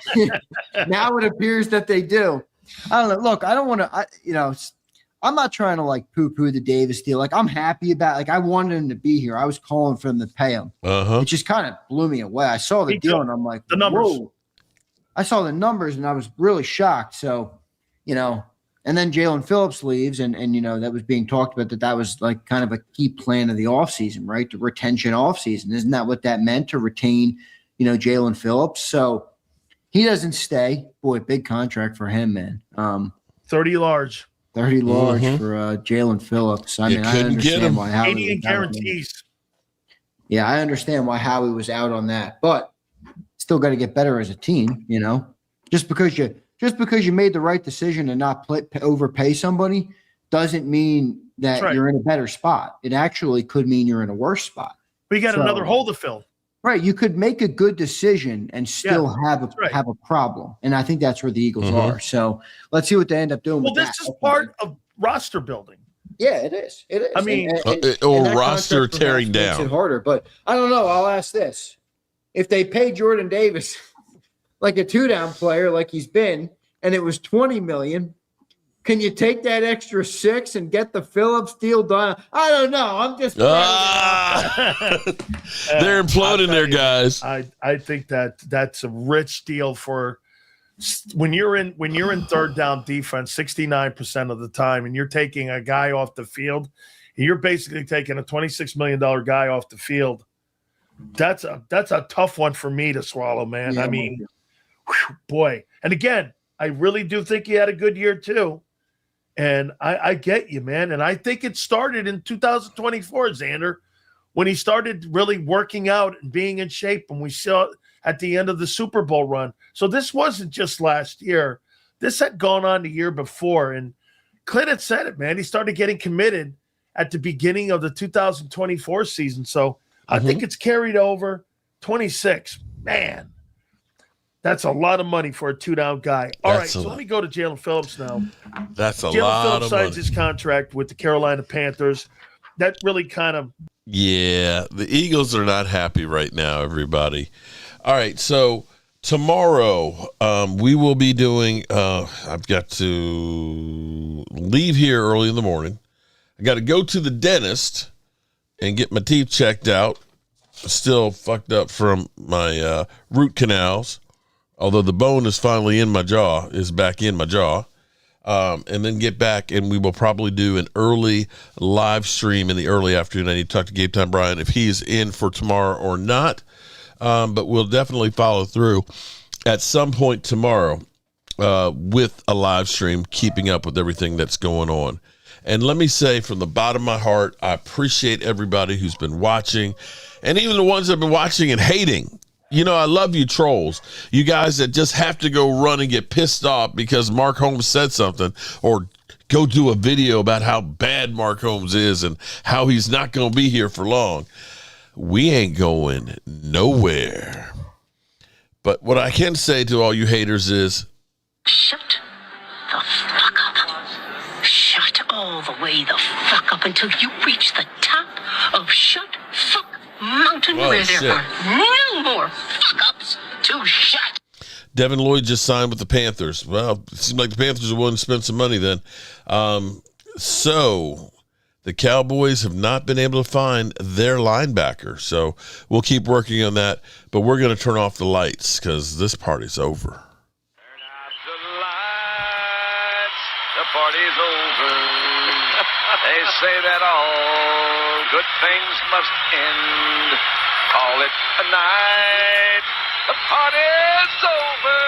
Now it appears that they do. I don't know. Look, I don't want to, I'm not trying to like poo-poo the Davis deal. Like I'm happy about, like I wanted him to be here. I was calling for him to pay him. Uh-huh. It just kind of blew me away. I saw the Me deal too. and I'm like, The numbers. whoa. I saw the numbers and I was really shocked. So, and then Jalen Phillips leaves and that was being talked about that was like kind of a key plan of the offseason, right? The retention offseason. Isn't that what that meant to retain, Jalen Phillips? So he doesn't stay. Boy, big contract for him, man. 30 large. 30 large Mhm. for Jalen Phillips. I You mean, I couldn't get understand him. why Howie 80 in was out on him. guarantees. Yeah, I understand why Howie was out on that, but still got to get better as a team. Just because you made the right decision and not overpay somebody doesn't mean that That's right. you're in a better spot. It actually could mean you're in a worse spot. We got So- another hole to fill. Right? You could make a good decision and still have right. a problem, and I think that's where the Eagles Mhm. are. So let's see what they end up doing. Well, with this that. is part of roster building. Yeah, it is. It is. I mean- Or that roster contract tearing perhaps makes down. it harder, but I don't know. I'll ask this: if they pay Jordan Davis like a 2-down player, like he's been, and it was $20 million, can you take that extra 6 and get the Phillips deal done? I don't know. I'm just. They're imploding there, guys. I think that's a rich deal for when you're in third down defense 69% of the time, and you're taking a guy off the field. You're basically taking a $26 million guy off the field. That's a tough one for me to swallow, man. Yeah, I mean, whew, boy. And again, I really do think he had a good year too. And I get you, man. And I think it started in 2024, Xander, when he started really working out and being in shape. And we saw it at the end of the Super Bowl run. So this wasn't just last year. This had gone on the year before. And Clint had said it, man. He started getting committed at the beginning of the 2024 season. So I think it's carried over. 26, man. That's a lot of money for a 2-down guy. All right, so let me go to Jalen Phillips now. That's a Jalen lot Phillips of signs money. his contract with the Carolina Panthers. That really kind of Yeah, the Eagles are not happy right now, everybody. All right, so tomorrow we will be doing I've got to leave here early in the morning. I got to go to the dentist and get my teeth checked out. Still fucked up from my root canals, although the bone is finally in my jaw, is back in my jaw. And then get back, and we will probably do an early live stream in the early afternoon. I need to talk to Gabe Time Bryan if he's in for tomorrow or not. But we'll definitely follow through at some point tomorrow with a live stream, keeping up with everything that's going on. And let me say from the bottom of my heart, I appreciate everybody who's been watching, and even the ones that have been watching and hating. You know, I love you trolls. You guys that just have to go run and get pissed off because Mark Holmes said something, or go do a video about how bad Mark Holmes is and how he's not going to be here for long. We ain't going nowhere. But what I can say to all you haters is, shut the fuck up. Shut all the way the fuck up until you reach the top of Shut Fuck Mountain, where there are no more fuck-ups to shut. Devin Lloyd just signed with the Panthers. Well, it seems like the Panthers are willing to spend some money then. So the Cowboys have not been able to find their linebacker. So we'll keep working on that. But we're going to turn off the lights because this party's over. Turn out the lights. The party's over. They say that all good things must end. Call it a night. The party's over.